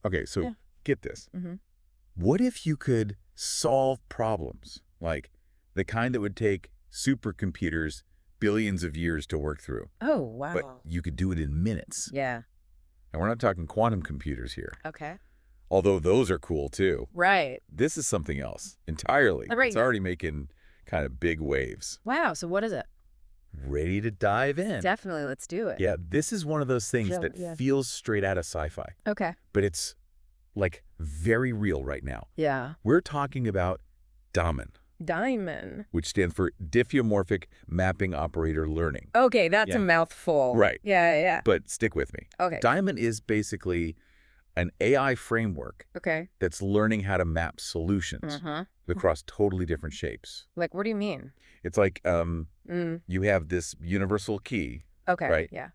Okay, so Yeah. get this. Mm-hmm. What if you could solve problems like the kind that would take supercomputers billions of years to work through, Oh, but wow. you could do it in minutes? Yeah. And we're not talking quantum computers here, Okay. although those are cool too. Right. This is something else entirely. Right. It's already making kind of big waves. Wow. So what is it? Ready to dive in. Definitely. Let's do it. Yeah, this is one of those things that feels straight out of sci-fi, Okay. but it's like very real right now. Yeah. We're talking about DIMON, DIMON. which stands for diffeomorphic mapping operator learning. Okay, that's a mouthful. Right. Yeah. But stick with me. Okay. DIMON is basically an AI framework Okay. that's learning how to map solutions across totally different shapes. Like, what do you mean? It's like you have this universal key, Okay. right? Yeah.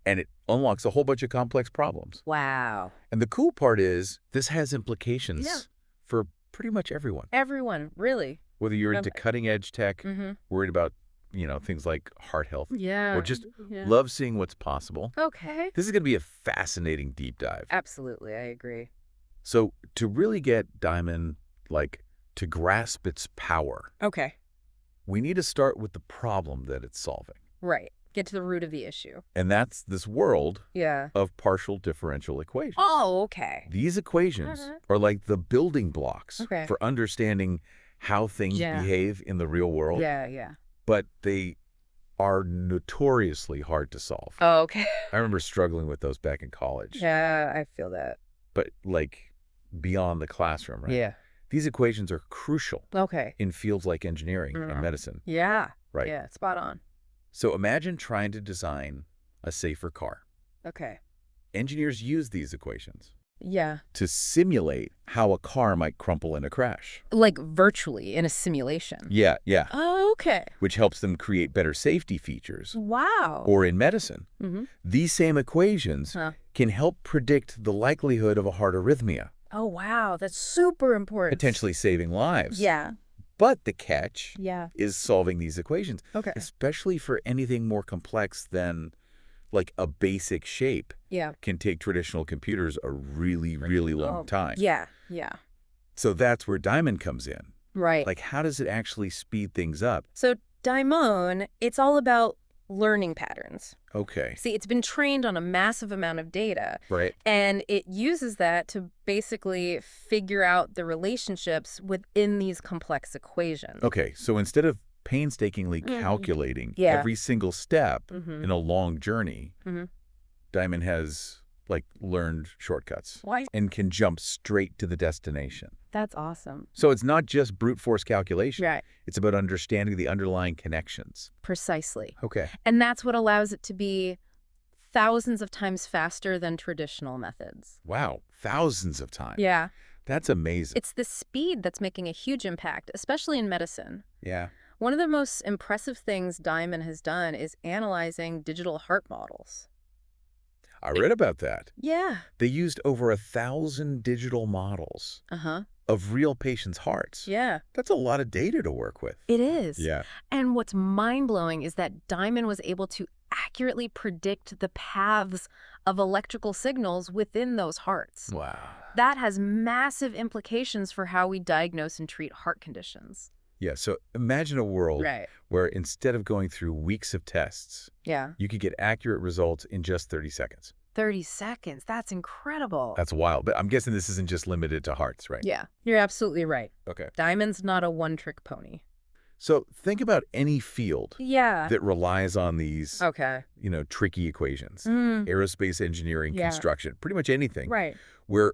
And it unlocks a whole bunch of complex problems. Wow. And the cool part is this has implications for pretty much everyone. Everyone, really. Whether you're into cutting-edge tech, Mm-hmm. worried about, things like heart health, Yeah. or just love seeing what's possible. Okay. This is going to be a fascinating deep dive. Absolutely, I agree. So to really get DIMON, to grasp its power, Okay. we need to start with the problem that it's solving. Right. Get to the root of the issue. And that's this world Yeah. of partial differential equations. Oh, okay. These equations are like the building blocks for understanding how things behave in the real world. Yeah. But they are notoriously hard to solve. Oh, okay. I remember struggling with those back in college. Yeah, I feel that. But beyond the classroom, right? Yeah. These equations are crucial Okay. in fields like engineering and medicine. Yeah. Right. Yeah, spot on. So imagine trying to design a safer car. Okay. Engineers use these equations Yeah. to simulate how a car might crumple in a crash. Like virtually in a simulation. Yeah. Oh, okay. Which helps them create better safety features. Wow. Or in medicine, Mm-hmm. these same equations can help predict the likelihood of a heart arrhythmia, Oh, wow. That's super important. potentially saving lives. Yeah. But the catch Yeah. is solving these equations, Okay. especially for anything more complex than a basic shape. Yeah. Can take traditional computers a really, really long time. Yeah. So that's where DIMON comes in. Right. How does it actually speed things up? So DIMON, it's all about learning patterns. Okay. See, it's been trained on a massive amount of data. Right. And it uses that to basically figure out the relationships within these complex equations. Okay, so instead of painstakingly calculating every single step in a long journey, DIMON has learned shortcuts. Why? And can jump straight to the destination. That's awesome. So it's not just brute force calculation. Right. It's about understanding the underlying connections. Precisely. Okay. And that's what allows it to be thousands of times faster than traditional methods. Wow, thousands of times. Yeah. That's amazing. It's the speed that's making a huge impact, especially in medicine. Yeah. One of the most impressive things DIMON has done is analyzing digital heart models. I read about that. Yeah. They used over 1,000 digital models of real patients' hearts. Yeah. That's a lot of data to work with. It is. Yeah. And what's mind-blowing is that DIMON was able to accurately predict the paths of electrical signals within those hearts. Wow. That has massive implications for how we diagnose and treat heart conditions. Yeah, so imagine a world Right. where instead of going through weeks of tests, Yeah. you could get accurate results in just 30 seconds. 30 seconds. That's incredible. That's wild. But I'm guessing this isn't just limited to hearts, right? Yeah, you're absolutely right. Okay. DIMON's not a one-trick pony. So think about any field Yeah. that relies on these, Okay. tricky equations. Mm. Aerospace engineering, Yeah. construction, pretty much anything. Right. Where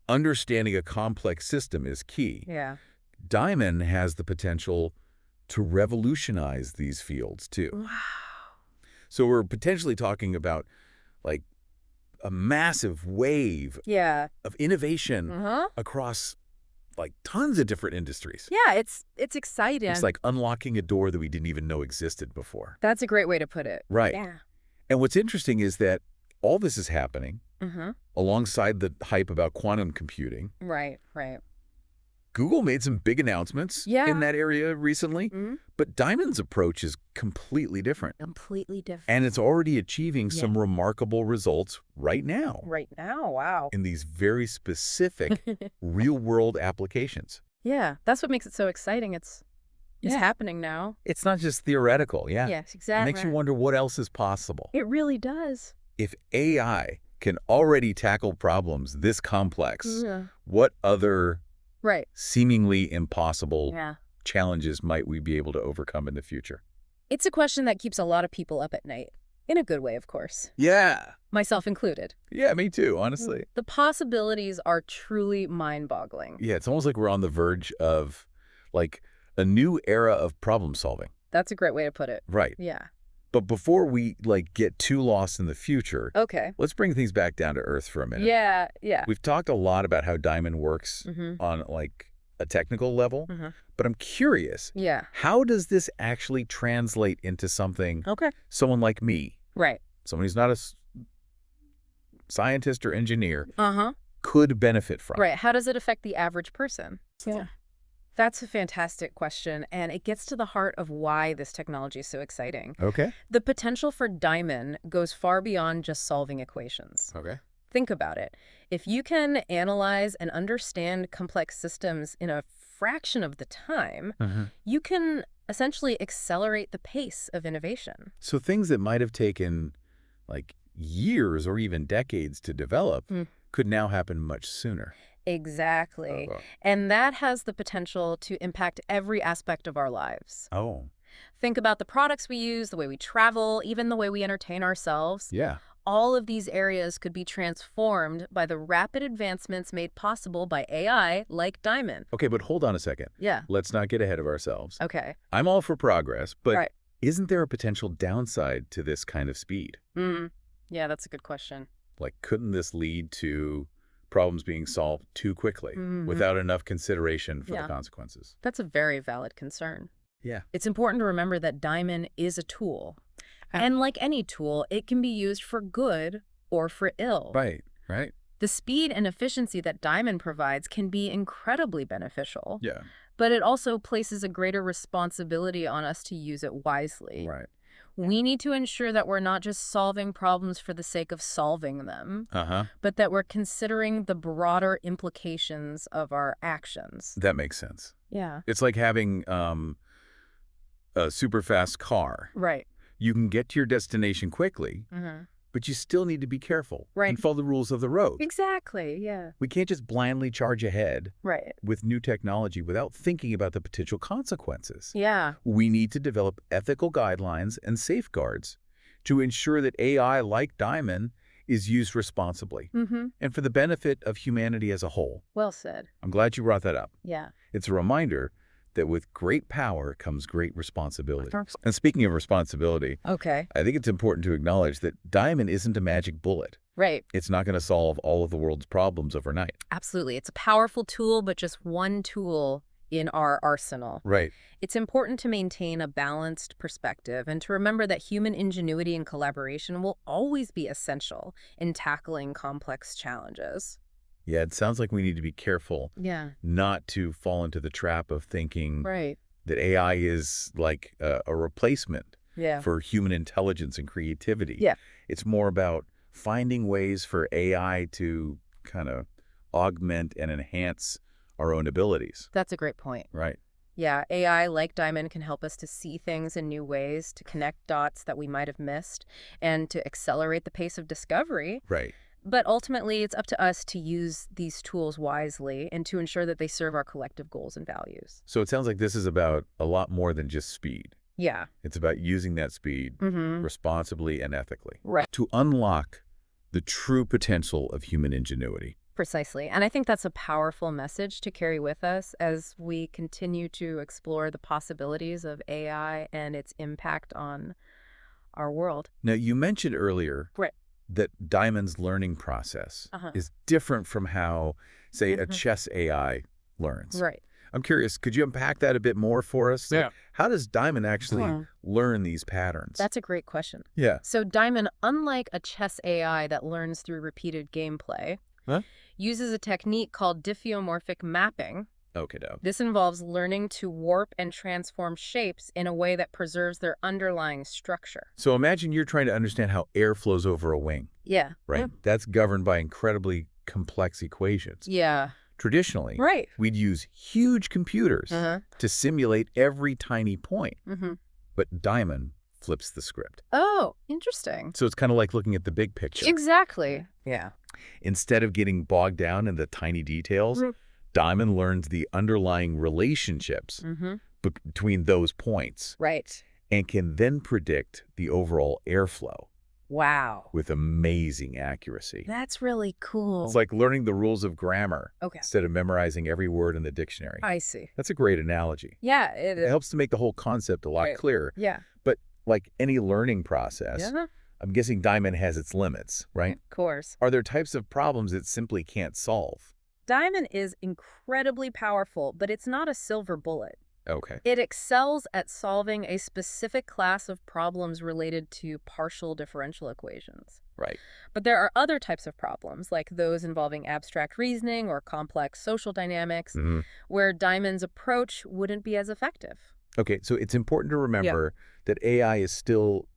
understanding a complex system is key. Yeah. DIMON has the potential to revolutionize these fields too. Wow. So we're potentially talking about a massive wave Yeah. of innovation Uh-huh. across tons of different industries. Yeah, it's exciting. It's like unlocking a door that we didn't even know existed before. That's a great way to put it. Right. Yeah. And what's interesting is that all this is happening alongside the hype about quantum computing. Right. Google made some big announcements in that area recently, but Dimon's approach is completely different. Completely different. And it's already achieving some remarkable results right now. Right now, wow. In these very specific real-world applications. Yeah, that's what makes it so exciting. It's happening now. It's not just theoretical, Yes, exactly. It makes you wonder what else is possible. It really does. If AI can already tackle problems this complex, what other seemingly impossible challenges might we be able to overcome in the future? It's a question that keeps a lot of people up at night. In a good way, of course. Yeah. Myself included. Yeah, me too, honestly. The possibilities are truly mind-boggling. Yeah, it's almost like we're on the verge of, like, a new era of problem solving. That's a great way to put it. Right. Yeah. But before we, like, get too lost in the future, let's bring things back down to earth for a minute. Yeah. We've talked a lot about how DIMON works on, like, a technical level, but I'm curious, how does this actually translate into something someone like me, someone who's not a scientist or engineer, could benefit from? Right. How does it affect the average person? Yeah. That's a fantastic question, and it gets to the heart of why this technology is so exciting. The potential for DIMON goes far beyond just solving equations. Think about it. If you can analyze and understand complex systems in a fraction of the time, you can essentially accelerate the pace of innovation. So things that might have taken, like, years or even decades to develop could now happen much sooner. Exactly. And that has the potential to impact every aspect of our lives. Think about the products we use, the way we travel, even the way we entertain ourselves. All of these areas could be transformed by the rapid advancements made possible by AI like DIMON. Okay, but hold on a second. Let's not get ahead of ourselves. I'm all for progress, but isn't there a potential downside to this kind of speed? Yeah, that's a good question. Like, couldn't this lead to problems being solved too quickly without enough consideration for the consequences? That's a very valid concern. Yeah. It's important to remember that DIMON is a tool. And like any tool, it can be used for good or for ill. Right. The speed and efficiency that DIMON provides can be incredibly beneficial. Yeah. But it also places a greater responsibility on us to use it wisely. Right. We need to ensure that we're not just solving problems for the sake of solving them, but that we're considering the broader implications of our actions. That makes sense. Yeah. It's like having a super fast car. Right. You can get to your destination quickly, but you still need to be careful and follow the rules of the road. Exactly, yeah. We can't just blindly charge ahead with new technology without thinking about the potential consequences. Yeah. We need to develop ethical guidelines and safeguards to ensure that AI like DIMON is used responsibly and for the benefit of humanity as a whole. Well said. I'm glad you brought that up. Yeah. It's a reminder that with great power comes great responsibility. And speaking of responsibility, I think it's important to acknowledge that DIMON isn't a magic bullet. Right. It's not going to solve all of the world's problems overnight. Absolutely. It's a powerful tool, but just one tool in our arsenal. Right. It's important to maintain a balanced perspective and to remember that human ingenuity and collaboration will always be essential in tackling complex challenges. Yeah, it sounds like we need to be careful not to fall into the trap of thinking that AI is like a replacement for human intelligence and creativity. It's more about finding ways for AI to kind of augment and enhance our own abilities. That's a great point. Right. Yeah, AI like DIMON can help us to see things in new ways, to connect dots that we might have missed, and to accelerate the pace of discovery. Right. But ultimately, it's up to us to use these tools wisely and to ensure that they serve our collective goals and values. So it sounds like this is about a lot more than just speed. Yeah. It's about using that speed responsibly and ethically. Right. To unlock the true potential of human ingenuity. Precisely. And I think that's a powerful message to carry with us as we continue to explore the possibilities of AI and its impact on our world. Now, you mentioned earlier that DIMON's learning process is different from how, say, a chess AI learns. Right. I'm curious, could you unpack that a bit more for us? Yeah. Like, how does DIMON actually learn these patterns? That's a great question. Yeah. So DIMON, unlike a chess AI that learns through repeated gameplay, uses a technique called diffeomorphic mapping Okay, no. This involves learning to warp and transform shapes in a way that preserves their underlying structure. So imagine you're trying to understand how air flows over a wing. Yeah. Right? Yeah. That's governed by incredibly complex equations. Yeah. Traditionally, right. we'd use huge computers to simulate every tiny point. But DIMON flips the script. Oh, interesting. So it's kind of like looking at the big picture. Exactly. Yeah. Instead of getting bogged down in the tiny details, DIMON learns the underlying relationships between those points. Right. And can then predict the overall airflow. Wow. With amazing accuracy. That's really cool. It's like learning the rules of grammar instead of memorizing every word in the dictionary. I see. That's a great analogy. Yeah, it helps to make the whole concept a lot clearer. Yeah. But like any learning process, I'm guessing DIMON has its limits, right? Of course. Are there types of problems it simply can't solve? DIMON is incredibly powerful, but it's not a silver bullet. Okay. It excels at solving a specific class of problems related to partial differential equations. Right. But there are other types of problems, like those involving abstract reasoning or complex social dynamics, where DIMON's approach wouldn't be as effective. Okay, so it's important to remember that AI is still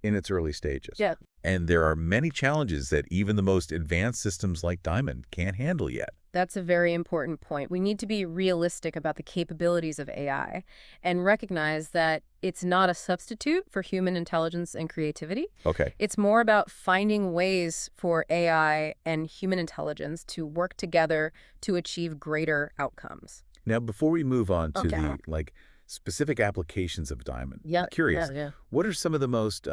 in its early stages. Yeah. And there are many challenges that even the most advanced systems like DIMON can't handle yet. That's a very important point. We need to be realistic about the capabilities of AI and recognize that it's not a substitute for human intelligence and creativity. Okay. It's more about finding ways for AI and human intelligence to work together to achieve greater outcomes. Now, before we move on to the specific applications of DIMON, I'm curious, what are some of the most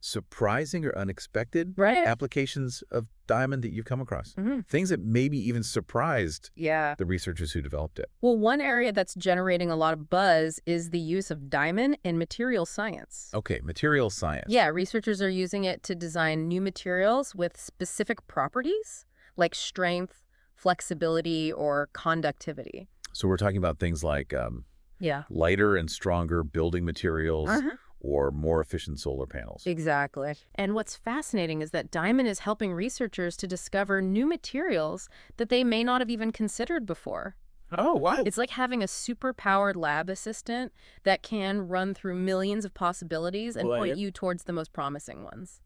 surprising or unexpected applications of DIMON that you've come across? Things that maybe even surprised the researchers who developed it. Well, one area that's generating a lot of buzz is the use of DIMON in material science. Okay, material science. Yeah, researchers are using it to design new materials with specific properties like strength, flexibility, or conductivity. So we're talking about things like lighter and stronger building materials, or more efficient solar panels. Exactly. And what's fascinating is that DIMON is helping researchers to discover new materials that they may not have even considered before. Oh, wow. It's like having a super-powered lab assistant that can run through millions of possibilities and point you towards the most promising ones.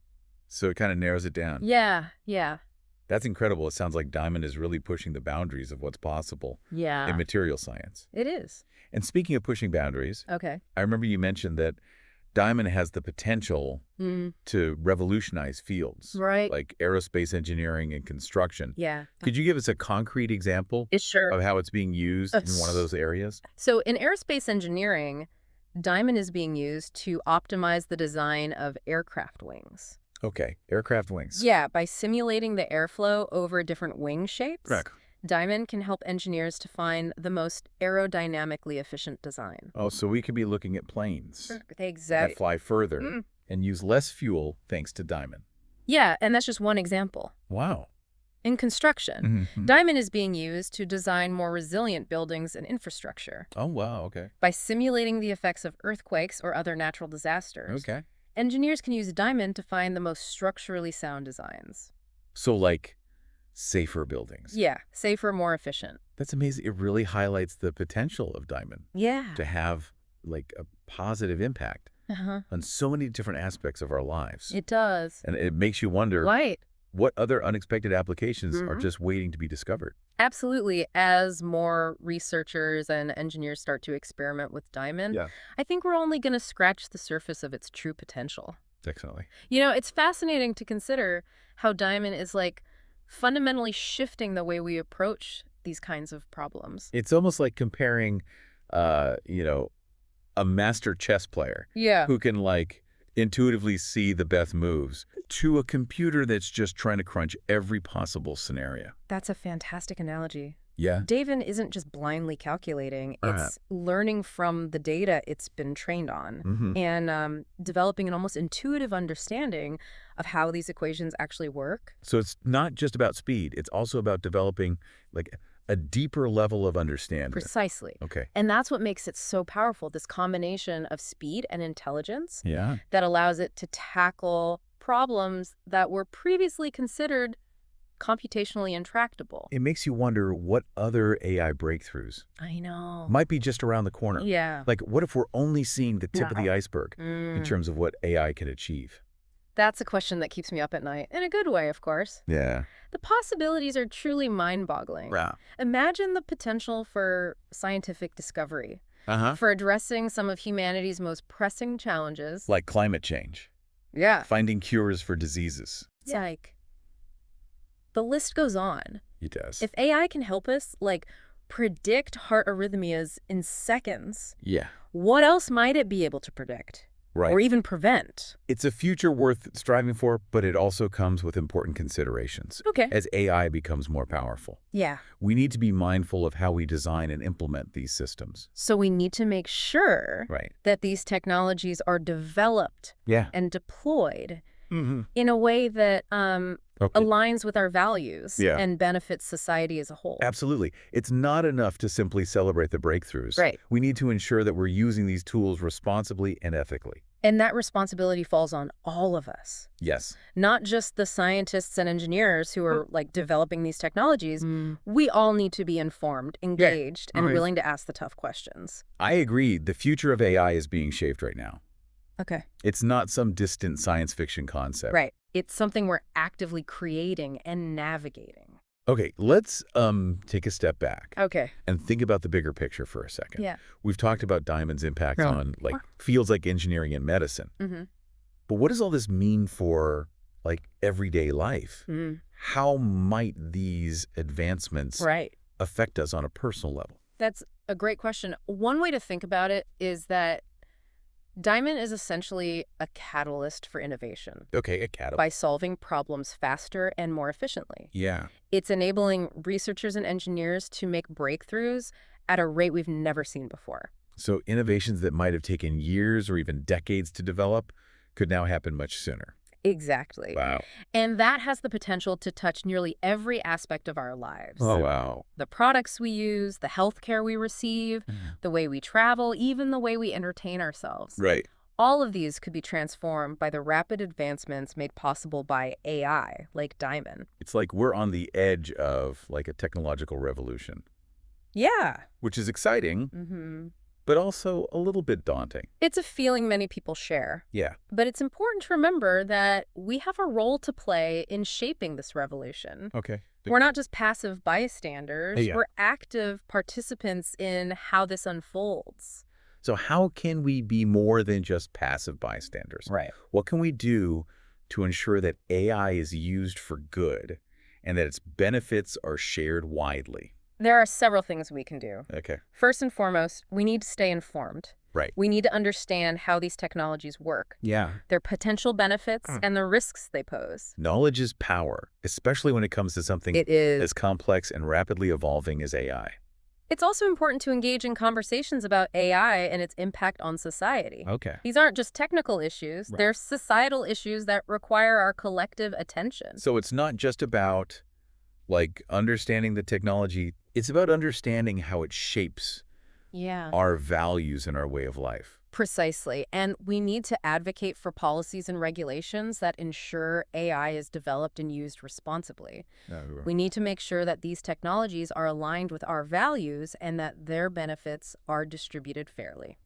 So it kind of narrows it down. Yeah. That's incredible. It sounds like DIMON is really pushing the boundaries of what's possible in material science. It is. And speaking of pushing boundaries, I remember you mentioned that DIMON has the potential to revolutionize fields, like aerospace engineering and construction. Yeah. Could you give us a concrete example of how it's being used in one of those areas? So in aerospace engineering, DIMON is being used to optimize the design of aircraft wings. Okay, aircraft wings. Yeah, by simulating the airflow over different wing shapes. Correct. DIMON can help engineers to find the most aerodynamically efficient design. Oh, so we could be looking at planes that fly further and use less fuel thanks to DIMON. Yeah, and that's just one example. Wow. In construction, DIMON is being used to design more resilient buildings and infrastructure. Oh, wow, okay. By simulating the effects of earthquakes or other natural disasters, engineers can use DIMON to find the most structurally sound designs. So like safer buildings. Yeah, safer, more efficient. That's amazing. It really highlights the potential of DIMON. Yeah. To have like a positive impact on so many different aspects of our lives. It does. And it makes you wonder what other unexpected applications are just waiting to be discovered. Absolutely. As more researchers and engineers start to experiment with DIMON, I think we're only going to scratch the surface of its true potential. Definitely. You know, it's fascinating to consider how DIMON is like fundamentally shifting the way we approach these kinds of problems. It's almost like comparing, a master chess player who can like intuitively see the best moves to a computer that's just trying to crunch every possible scenario. That's a fantastic analogy. Yeah. DIMON isn't just blindly calculating. It's learning from the data it's been trained on and developing an almost intuitive understanding of how these equations actually work. So it's not just about speed. It's also about developing like a deeper level of understanding. Precisely. Okay. And that's what makes it so powerful, this combination of speed and intelligence that allows it to tackle problems that were previously considered computationally intractable. It makes you wonder what other AI breakthroughs I know. might be just around the corner. Yeah. Like, what if we're only seeing the tip of the iceberg in terms of what AI can achieve? That's a question that keeps me up at night, in a good way, of course. Yeah. The possibilities are truly mind-boggling. Yeah. Imagine the potential for scientific discovery, for addressing some of humanity's most pressing challenges. Like climate change. Yeah. Finding cures for diseases. It's like, the list goes on. It does. If AI can help us, like, predict heart arrhythmias in seconds, yeah. What else might it be able to predict? Right. Or even prevent? It's a future worth striving for, but it also comes with important considerations. Okay. As AI becomes more powerful. Yeah. We need to be mindful of how we design and implement these systems. So we need to make sure that these technologies are developed and deployed in a way that aligns with our values and benefits society as a whole. Absolutely. It's not enough to simply celebrate the breakthroughs. Right. We need to ensure that we're using these tools responsibly and ethically. And that responsibility falls on all of us. Yes. Not just the scientists and engineers who are like developing these technologies. We all need to be informed, engaged, and willing to ask the tough questions. I agree. The future of AI is being shaped right now. Okay. It's not some distant science fiction concept. Right. It's something we're actively creating and navigating. Okay, let's take a step back. Okay. And think about the bigger picture for a second. Yeah. We've talked about DIMON's impact on like fields like engineering and medicine. But what does all this mean for like everyday life? How might these advancements affect us on a personal level? That's a great question. One way to think about it is that DIMON is essentially a catalyst for innovation. Okay, a catalyst. By solving problems faster and more efficiently. Yeah. It's enabling researchers and engineers to make breakthroughs at a rate we've never seen before. So innovations that might have taken years or even decades to develop could now happen much sooner. Exactly. Wow. And that has the potential to touch nearly every aspect of our lives. Oh, wow. The products we use, the healthcare we receive, the way we travel, even the way we entertain ourselves. Right. All of these could be transformed by the rapid advancements made possible by AI, like DIMON. It's like we're on the edge of like a technological revolution. Yeah. Which is exciting. But also a little bit daunting. It's a feeling many people share. Yeah. But it's important to remember that we have a role to play in shaping this revolution. Okay. We're not just passive bystanders. We're active participants in how this unfolds. So how can we be more than just passive bystanders? Right. What can we do to ensure that AI is used for good and that its benefits are shared widely? There are several things we can do. Okay. First and foremost, we need to stay informed. Right. We need to understand how these technologies work. Yeah. Their potential benefits and the risks they pose. Knowledge is power, especially when it comes to something as complex and rapidly evolving as AI. It's also important to engage in conversations about AI and its impact on society. Okay. These aren't just technical issues. They're societal issues that require our collective attention. So it's not just about like understanding the technology. It's about understanding how it shapes our values and our way of life. Precisely. And we need to advocate for policies and regulations that ensure AI is developed and used responsibly. We need to make sure that these technologies are aligned with our values and that their benefits are distributed fairly.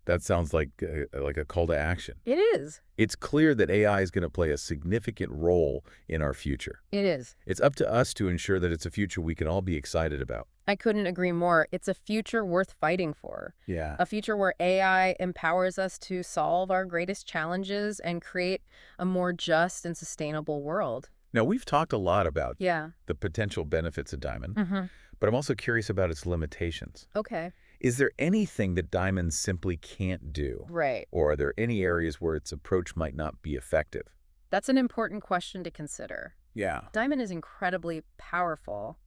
That sounds like a call to action. It is. It's clear that AI is going to play a significant role in our future. It is. It's up to us to ensure that it's a future we can all be excited about. I couldn't agree more. It's a future worth fighting for. Yeah. A future where AI empowers us to solve our greatest challenges and create a more just and sustainable world. Now, we've talked a lot about the potential benefits of DIMON, but I'm also curious about its limitations. Okay. Is there anything that DIMON simply can't do? Right. Or are there any areas where its approach might not be effective? That's an important question to consider. Yeah. DIMON is incredibly powerful,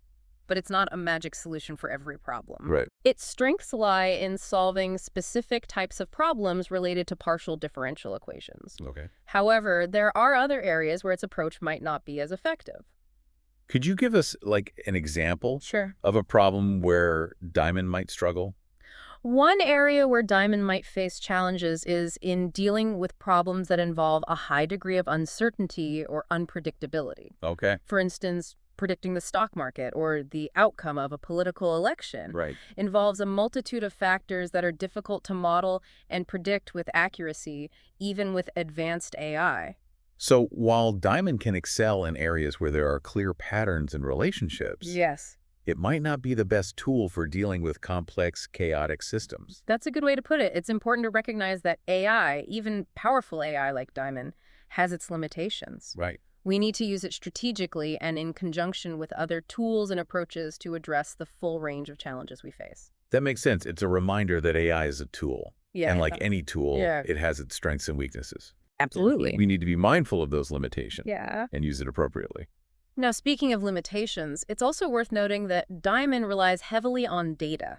but it's not a magic solution for every problem. Right. Its strengths lie in solving specific types of problems related to partial differential equations. Okay. However, there are other areas where its approach might not be as effective. Could you give us like an example of a problem where DIMON might struggle? One area where DIMON might face challenges is in dealing with problems that involve a high degree of uncertainty or unpredictability. Okay. For instance, predicting the stock market or the outcome of a political election involves a multitude of factors that are difficult to model and predict with accuracy, even with advanced AI. So while DIMON can excel in areas where there are clear patterns and relationships, it might not be the best tool for dealing with complex, chaotic systems. That's a good way to put it. It's important to recognize that AI, even powerful AI like DIMON, has its limitations. We need to use it strategically and in conjunction with other tools and approaches to address the full range of challenges we face. That makes sense. It's a reminder that AI is a tool. And like any tool, it has its strengths and weaknesses. Absolutely. We need to be mindful of those limitations and use it appropriately. Now, speaking of limitations, it's also worth noting that DIMON relies heavily on data.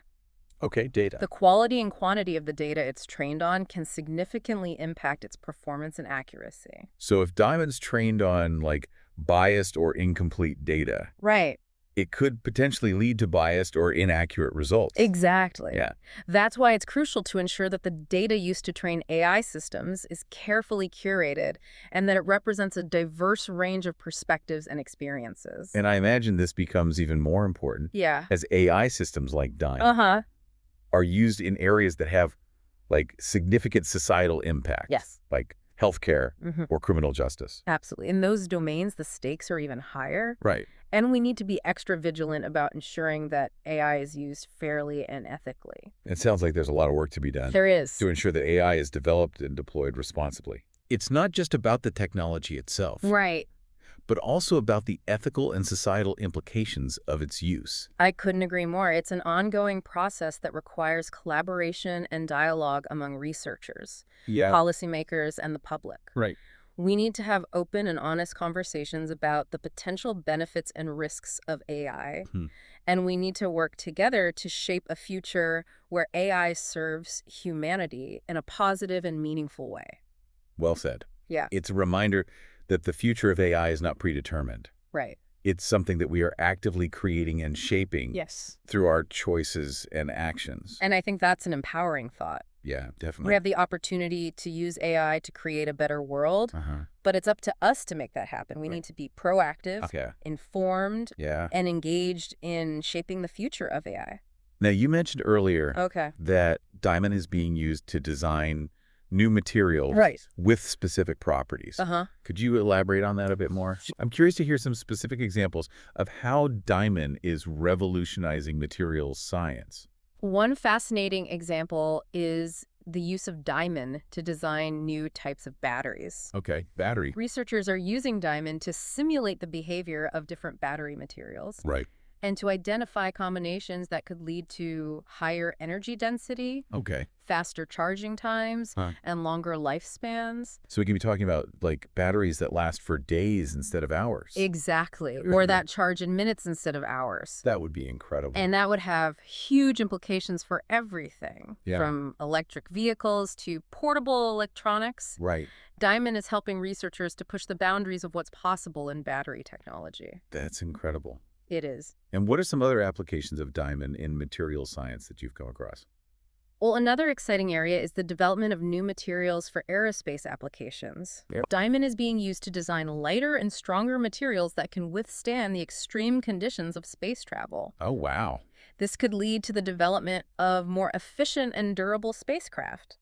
Okay, data. The quality and quantity of the data it's trained on can significantly impact its performance and accuracy. So if DIMON's trained on, like, biased or incomplete data, it could potentially lead to biased or inaccurate results. Exactly. That's why it's crucial to ensure that the data used to train AI systems is carefully curated and that it represents a diverse range of perspectives and experiences. And I imagine this becomes even more important as AI systems like DIMON are used in areas that have, like, significant societal impact. Like healthcare or criminal justice. Absolutely. In those domains, the stakes are even higher. And we need to be extra vigilant about ensuring that AI is used fairly and ethically. It sounds like there's a lot of work to be done. There is. To ensure that AI is developed and deployed responsibly. It's not just about the technology itself. But also about the ethical and societal implications of its use. I couldn't agree more. It's an ongoing process that requires collaboration and dialogue among researchers, policymakers, and the public. We need to have open and honest conversations about the potential benefits and risks of AI. And we need to work together to shape a future where AI serves humanity in a positive and meaningful way. Well said. It's a reminder that the future of AI is not predetermined. It's something that we are actively creating and shaping through our choices and actions. And I think that's an empowering thought. Yeah, definitely. We have the opportunity to use AI to create a better world, but it's up to us to make that happen. We need to be proactive, informed, and engaged in shaping the future of AI. Now, you mentioned earlier that DIMON is being used to design new materials with specific properties. Could you elaborate on that a bit more? I'm curious to hear some specific examples of how DIMON is revolutionizing materials science. One fascinating example is the use of DIMON to design new types of batteries. Battery. Researchers are using DIMON to simulate the behavior of different battery materials. And to identify combinations that could lead to higher energy density, faster charging times, and longer lifespans. So we could be talking about, like, batteries that last for days instead of hours. Exactly. Or that charge in minutes instead of hours. That would be incredible. And that would have huge implications for everything, from electric vehicles to portable electronics. DIMON is helping researchers to push the boundaries of what's possible in battery technology. That's incredible. It is. And what are some other applications of DIMON in material science that you've come across? Well, another exciting area is the development of new materials for aerospace applications. DIMON is being used to design lighter and stronger materials that can withstand the extreme conditions of space travel. Oh, wow. This could lead to the development of more efficient and durable spacecraft,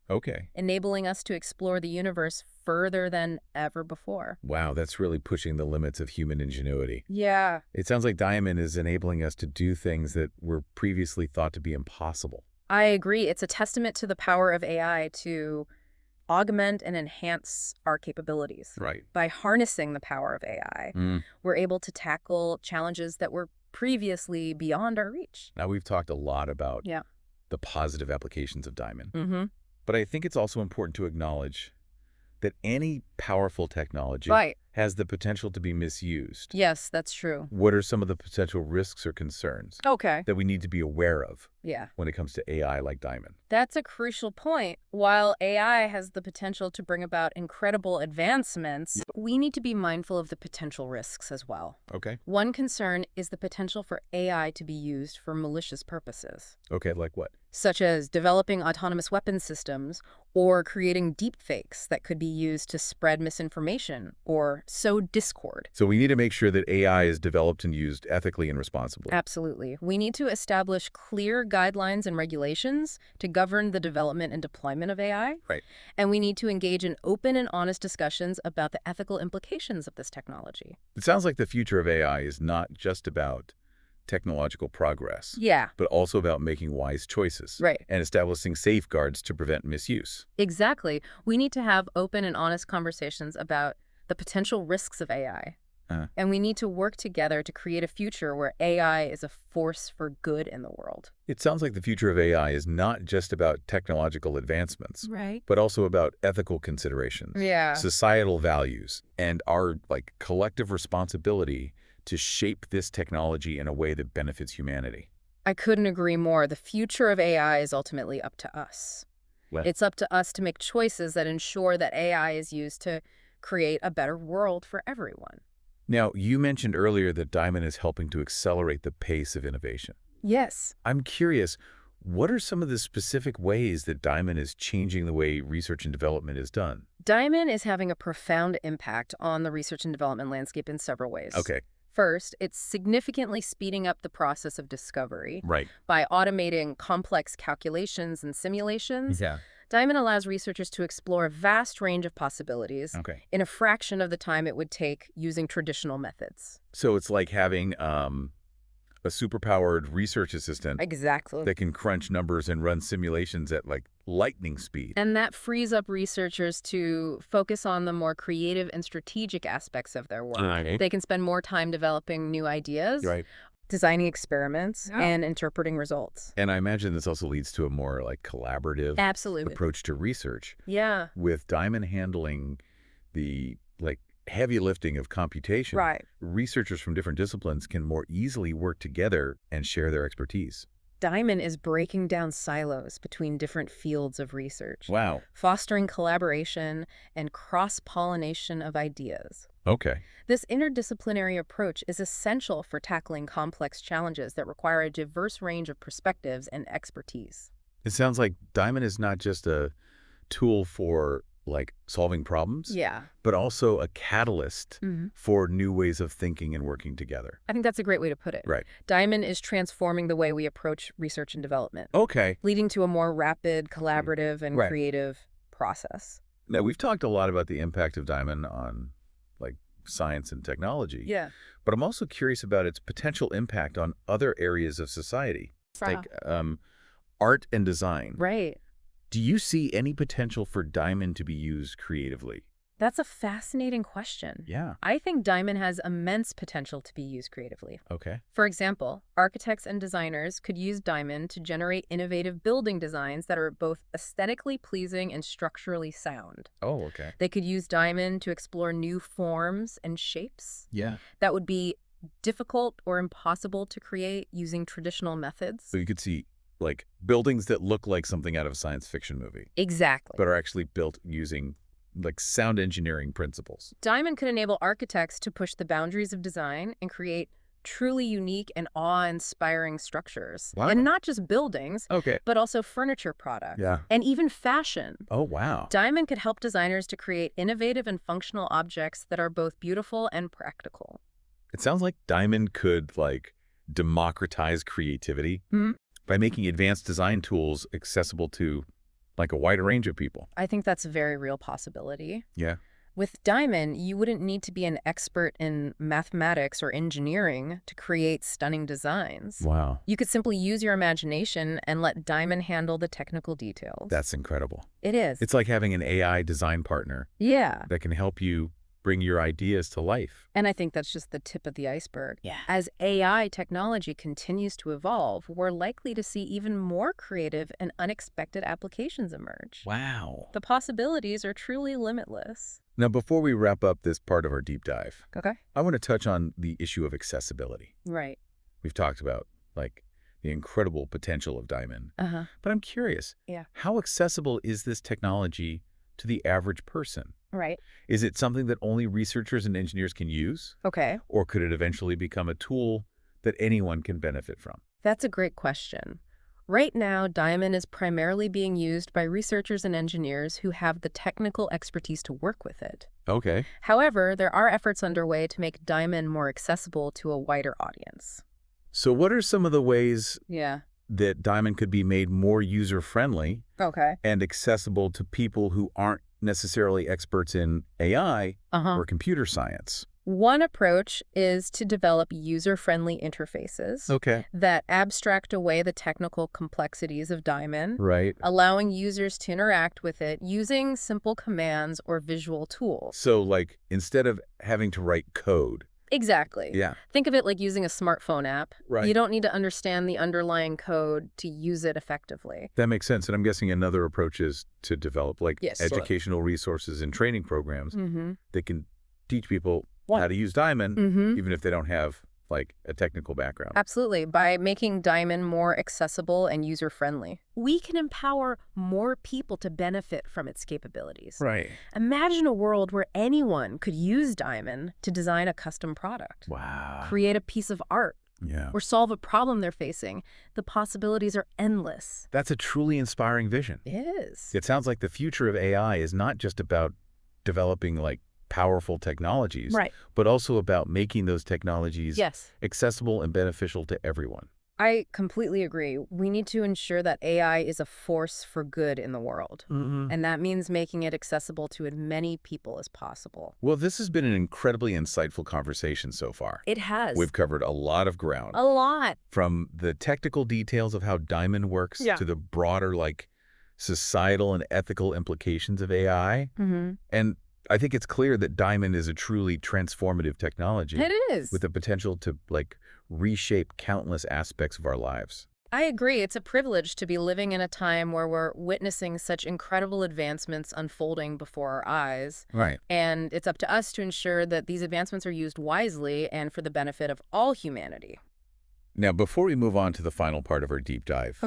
enabling us to explore the universe further than ever before. Wow, that's really pushing the limits of human ingenuity. It sounds like DIMON is enabling us to do things that were previously thought to be impossible. I agree. It's a testament to the power of AI to augment and enhance our capabilities. By harnessing the power of AI, we're able to tackle challenges that were previously beyond our reach. Now, we've talked a lot about the positive applications of DIMON. But I think it's also important to acknowledge that any powerful technology has the potential to be misused. Yes, that's true. What are some of the potential risks or concerns that we need to be aware of when it comes to AI like DIMON? That's a crucial point. While AI has the potential to bring about incredible advancements, we need to be mindful of the potential risks as well. One concern is the potential for AI to be used for malicious purposes. Like what? Such as developing autonomous weapon systems or creating deepfakes that could be used to spread spread misinformation or sow discord. So we need to make sure that AI is developed and used ethically and responsibly. Absolutely. We need to establish clear guidelines and regulations to govern the development and deployment of AI. Right. And we need to engage in open and honest discussions about the ethical implications of this technology. It sounds like the future of AI is not just about technological progress, but also about making wise choices and establishing safeguards to prevent misuse. Exactly. We need to have open and honest conversations about the potential risks of AI. And we need to work together to create a future where AI is a force for good in the world. It sounds like the future of AI is not just about technological advancements, but also about ethical considerations, societal values, and our collective responsibility to shape this technology in a way that benefits humanity. I couldn't agree more. The future of AI is ultimately up to us. It's up to us to make choices that ensure that AI is used to create a better world for everyone. Now, you mentioned earlier that DIMON is helping to accelerate the pace of innovation. Yes. I'm curious, what are some of the specific ways that DIMON is changing the way research and development is done? DIMON is having a profound impact on the research and development landscape in several ways. Okay. First, it's significantly speeding up the process of discovery by automating complex calculations and simulations. DIMON allows researchers to explore a vast range of possibilities in a fraction of the time it would take using traditional methods. So it's like having a superpowered research assistant that can crunch numbers and run simulations at lightning speed. And that frees up researchers to focus on the more creative and strategic aspects of their work. They can spend more time developing new ideas, designing experiments, and interpreting results. And I imagine this also leads to a more collaborative approach to research. With DIMON handling the heavy lifting of computation, researchers from different disciplines can more easily work together and share their expertise. DIMON is breaking down silos between different fields of research. Wow. Fostering collaboration and cross-pollination of ideas. Okay. This interdisciplinary approach is essential for tackling complex challenges that require a diverse range of perspectives and expertise. It sounds like DIMON is not just a tool for solving problems, but also a catalyst for new ways of thinking and working together. I think that's a great way to put it. DIMON is transforming the way we approach research and development. Leading to a more rapid, collaborative, and creative process. Now, we've talked a lot about the impact of DIMON on science and technology. But I'm also curious about its potential impact on other areas of society, art and design. Do you see any potential for DIMON to be used creatively? That's a fascinating question. I think DIMON has immense potential to be used creatively. For example, architects and designers could use DIMON to generate innovative building designs that are both aesthetically pleasing and structurally sound. They could use DIMON to explore new forms and shapes that would be difficult or impossible to create using traditional methods. So you could see buildings that look like something out of a science fiction movie. But are actually built using sound engineering principles. DIMON could enable architects to push the boundaries of design and create truly unique and awe-inspiring structures. And not just buildings, but also furniture products and even fashion. DIMON could help designers to create innovative and functional objects that are both beautiful and practical. It sounds like DIMON could democratize creativity by making advanced design tools accessible to a wider range of people. I think that's a very real possibility. With DIMON, you wouldn't need to be an expert in mathematics or engineering to create stunning designs. You could simply use your imagination and let DIMON handle the technical details. That's incredible. It is. It's like having an AI design partner that can help you bring your ideas to life. And I think that's just the tip of the iceberg. As AI technology continues to evolve, we're likely to see even more creative and unexpected applications emerge. The possibilities are truly limitless. Now, before we wrap up this part of our deep dive, I want to touch on the issue of accessibility. We've talked about the incredible potential of DIMON. But I'm curious, how accessible is this technology to the average person? Is it something that only researchers and engineers can use? Or could it eventually become a tool that anyone can benefit from? That's a great question. Right now, DIMON is primarily being used by researchers and engineers who have the technical expertise to work with it. Okay. However, there are efforts underway to make DIMON more accessible to a wider audience. So what are some of the ways that DIMON could be made more user-friendly and accessible to people who aren't necessarily experts in AI or computer science? One approach is to develop user-friendly interfaces that abstract away the technical complexities of DIMON, allowing users to interact with it using simple commands or visual tools. So, like, instead of having to write code. Exactly. Yeah. Think of it like using a smartphone app. Right. You don't need to understand the underlying code to use it effectively. That makes sense. And I'm guessing another approach is to develop, like, educational resources and training programs that can teach people how to use DIMON, even if they don't have, like, a technical background. Absolutely. By making DIMON more accessible and user-friendly, we can empower more people to benefit from its capabilities. Right. Imagine a world where anyone could use DIMON to design a custom product. Wow. Create a piece of art. Yeah. Or solve a problem they're facing. The possibilities are endless. That's a truly inspiring vision. It is. It sounds like the future of AI is not just about developing, like, powerful technologies, but also about making those technologies accessible and beneficial to everyone. I completely agree. We need to ensure that AI is a force for good in the world. And that means making it accessible to as many people as possible. Well, this has been an incredibly insightful conversation so far. It has. We've covered a lot of ground. A lot. From the technical details of how DIMON works to the broader, like, societal and ethical implications of AI. And I think it's clear that DIMON is a truly transformative technology. It is. With the potential to, like, reshape countless aspects of our lives. I agree. It's a privilege to be living in a time where we're witnessing such incredible advancements unfolding before our eyes. Right. And it's up to us to ensure that these advancements are used wisely and for the benefit of all humanity. Now, before we move on to the final part of our deep dive,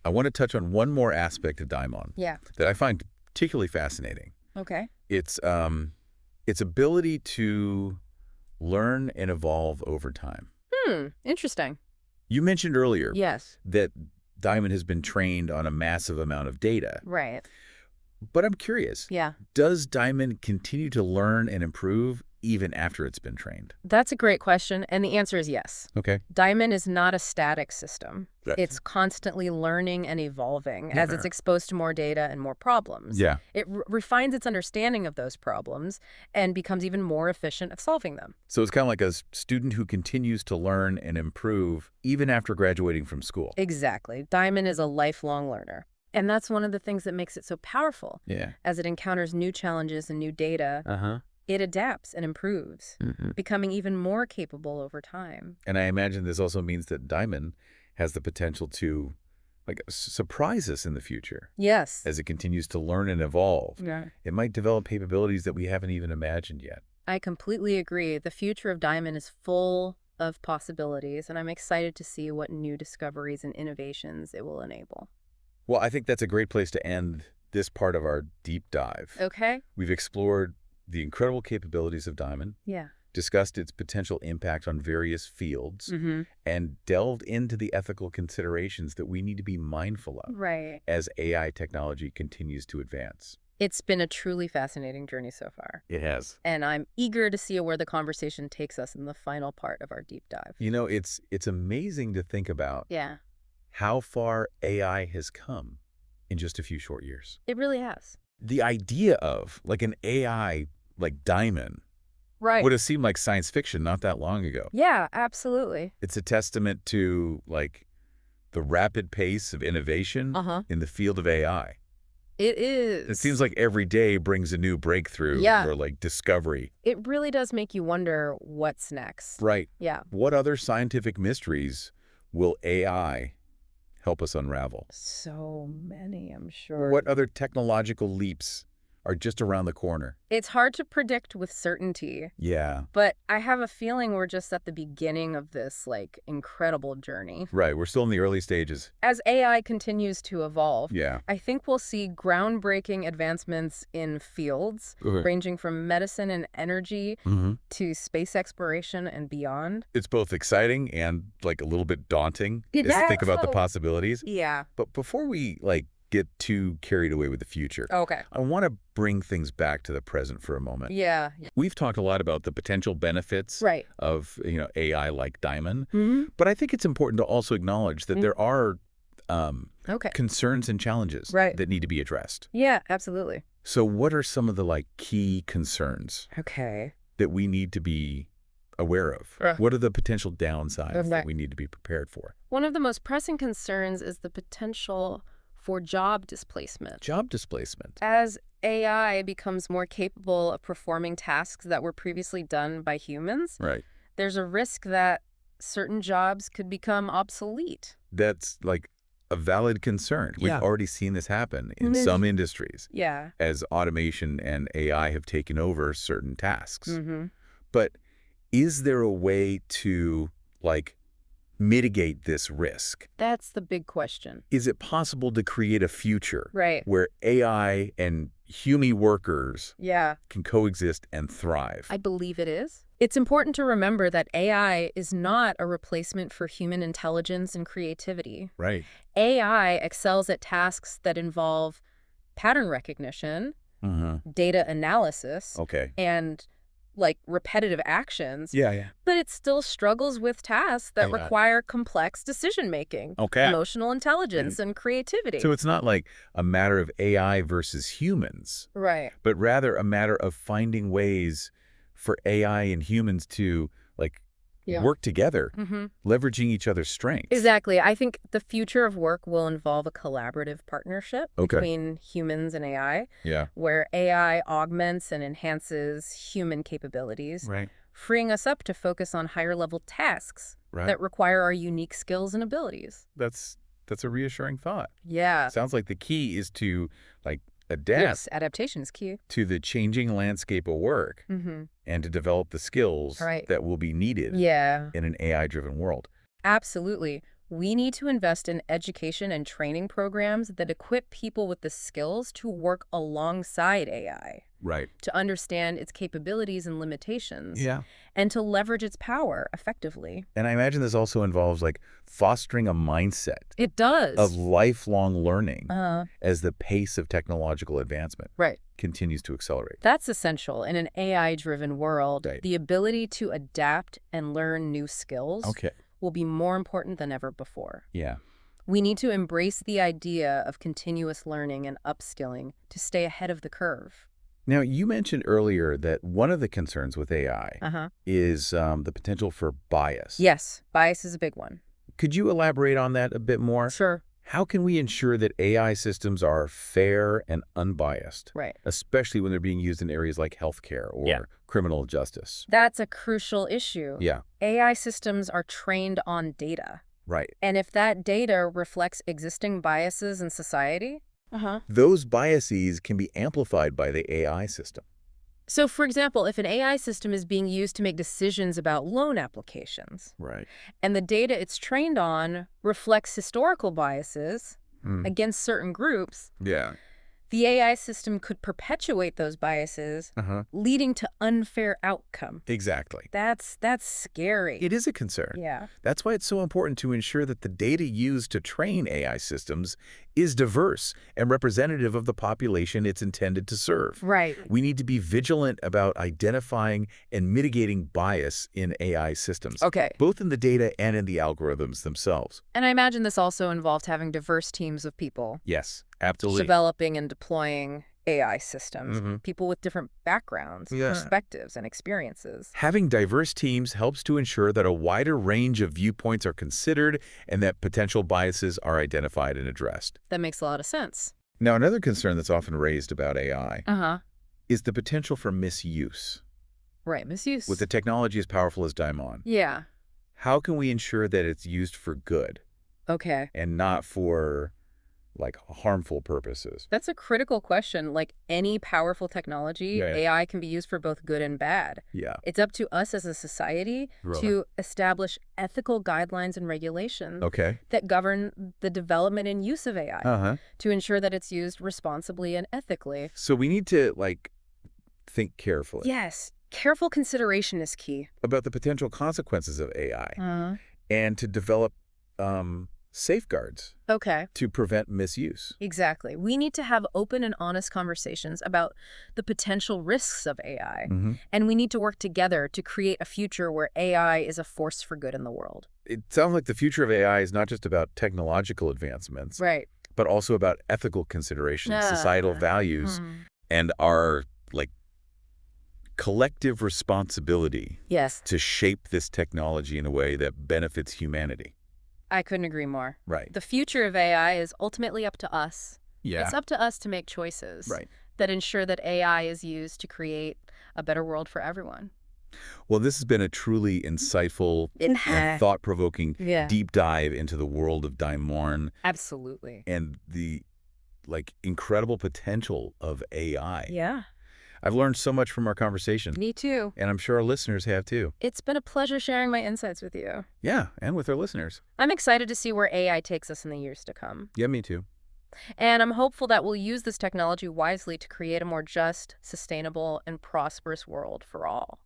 I want to touch on one more aspect of DIMON that I find particularly fascinating. It's ability to learn and evolve over time. Interesting. You mentioned earlier that DIMON has been trained on a massive amount of data. Right. But I'm curious. Does DIMON continue to learn and improve even after it's been trained? That's a great question, and the answer is yes. DIMON is not a static system. It's constantly learning and evolving as it's exposed to more data and more problems. It refines its understanding of those problems and becomes even more efficient at solving them. So it's kind of like a student who continues to learn and improve even after graduating from school. Exactly. DIMON is a lifelong learner. And that's one of the things that makes it so powerful. As it encounters new challenges and new data, it adapts and improves, becoming even more capable over time. And I imagine this also means that DIMON has the potential to, like, surprise us in the future. As it continues to learn and evolve. It might develop capabilities that we haven't even imagined yet. I completely agree. The future of DIMON is full of possibilities, and I'm excited to see what new discoveries and innovations it will enable. Well, I think that's a great place to end this part of our deep dive. We've explored the incredible capabilities of DIMON, discussed its potential impact on various fields, and delved into the ethical considerations that we need to be mindful of as AI technology continues to advance. It's been a truly fascinating journey so far. It has. And I'm eager to see where the conversation takes us in the final part of our deep dive. You know, it's amazing to think about how far AI has come in just a few short years. It really has. The idea of, like, an AI like DIMON would have seemed like science fiction not that long ago. Yeah, absolutely. It's a testament to, like, the rapid pace of innovation in the field of AI. It is. It seems like every day brings a new breakthrough or, like, discovery. It really does make you wonder what's next. Right. What other scientific mysteries will AI help us unravel? So many, I'm sure. What other technological leaps are just around the corner. It's hard to predict with certainty. Yeah. But I have a feeling we're just at the beginning of this, like, incredible journey. Right. We're still in the early stages. As AI continues to evolve, yeah, I think we'll see groundbreaking advancements in fields ranging from medicine and energy to space exploration and beyond. It's both exciting and, like, a little bit daunting to think about the possibilities. Yeah. But before we, like, get too carried away with the future, okay, I want to bring things back to the present for a moment. Yeah. We've talked a lot about the potential benefits of, AI like DIMON, but I think it's important to also acknowledge that there are concerns and challenges that need to be addressed. Yeah, absolutely. So what are some of the, like, key concerns that we need to be aware of? What are the potential downsides that we need to be prepared for? One of the most pressing concerns is the potential for job displacement. Job displacement. As AI becomes more capable of performing tasks that were previously done by humans, there's a risk that certain jobs could become obsolete. That's, like, a valid concern. We've already seen this happen in some industries as automation and AI have taken over certain tasks. But is there a way to, like, mitigate this risk? That's the big question. Is it possible to create a future where AI and human workers can coexist and thrive? I believe it is. It's important to remember that AI is not a replacement for human intelligence and creativity. AI excels at tasks that involve pattern recognition, data analysis, and, like, repetitive actions. But it still struggles with tasks that require complex decision-making, emotional intelligence, and creativity. So it's not like a matter of AI versus humans, but rather a matter of finding ways for AI and humans to, like, work together, leveraging each other's strengths. Exactly. I think the future of work will involve a collaborative partnership between humans and AI, where AI augments and enhances human capabilities, freeing us up to focus on higher-level tasks that require our unique skills and abilities. That's a reassuring thought. Yeah. Sounds like the key is to, like, adapt. Yes, adaptation is key. To the changing landscape of work and to develop the skills that will be needed in an AI-driven world. Absolutely. We need to invest in education and training programs that equip people with the skills to work alongside AI. To understand its capabilities and limitations. And to leverage its power effectively. And I imagine this also involves, like, fostering a mindset. It does. Of lifelong learning as the pace of technological advancement continues to accelerate. That's essential. In an AI-driven world, the ability to adapt and learn new skills will be more important than ever before. We need to embrace the idea of continuous learning and upskilling to stay ahead of the curve. Now, you mentioned earlier that one of the concerns with AI is the potential for bias. Yes, bias is a big one. Could you elaborate on that a bit more? Sure. How can we ensure that AI systems are fair and unbiased, especially when they're being used in areas like healthcare or criminal justice? That's a crucial issue. AI systems are trained on data. And if that data reflects existing biases in society, those biases can be amplified by the AI system. So, for example, if an AI system is being used to make decisions about loan applications, and the data it's trained on reflects historical biases against certain groups, the AI system could perpetuate those biases, leading to unfair outcome. Exactly. That's scary. It is a concern. That's why it's so important to ensure that the data used to train AI systems is diverse and representative of the population it's intended to serve. We need to be vigilant about identifying and mitigating bias in AI systems, both in the data and in the algorithms themselves. And I imagine this also involved having diverse teams of people. Yes, absolutely. Developing and deploying AI systems, people with different backgrounds, perspectives, and experiences. Having diverse teams helps to ensure that a wider range of viewpoints are considered and that potential biases are identified and addressed. That makes a lot of sense. Now, another concern that's often raised about AI is the potential for misuse. Misuse. With a technology as powerful as DIMON. How can we ensure that it's used for good? And not for, like harmful purposes? That's a critical question. Like any powerful technology, AI can be used for both good and bad. Yeah. It's up to us as a society to establish ethical guidelines and regulations that govern the development and use of AI to ensure that it's used responsibly and ethically. So we need to, like, think carefully. Yes. Careful consideration is key. About the potential consequences of AI and to develop safeguards to prevent misuse. Exactly. We need to have open and honest conversations about the potential risks of AI. And we need to work together to create a future where AI is a force for good in the world. It sounds like the future of AI is not just about technological advancements, but also about ethical considerations, societal values, and our, like, collective responsibility to shape this technology in a way that benefits humanity. I couldn't agree more. Right. The future of AI is ultimately up to us. Yeah. It's up to us to make choices that ensure that AI is used to create a better world for everyone. Well, this has been a truly insightful and thought-provoking deep dive into the world of DIMON. Absolutely. And the, like, incredible potential of AI. Yeah. I've learned so much from our conversation. Me too. And I'm sure our listeners have too. It's been a pleasure sharing my insights with you. Yeah, and with our listeners. I'm excited to see where AI takes us in the years to come. Yeah, me too. And I'm hopeful that we'll use this technology wisely to create a more just, sustainable, and prosperous world for all.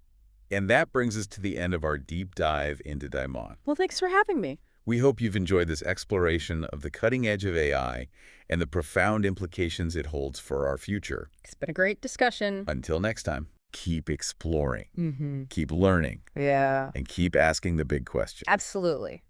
And that brings us to the end of our deep dive into DIMON. Well, thanks for having me. We hope you've enjoyed this exploration of the cutting edge of AI and the profound implications it holds for our future. It's been a great discussion. Until next time, keep exploring, keep learning, and keep asking the big questions. Absolutely.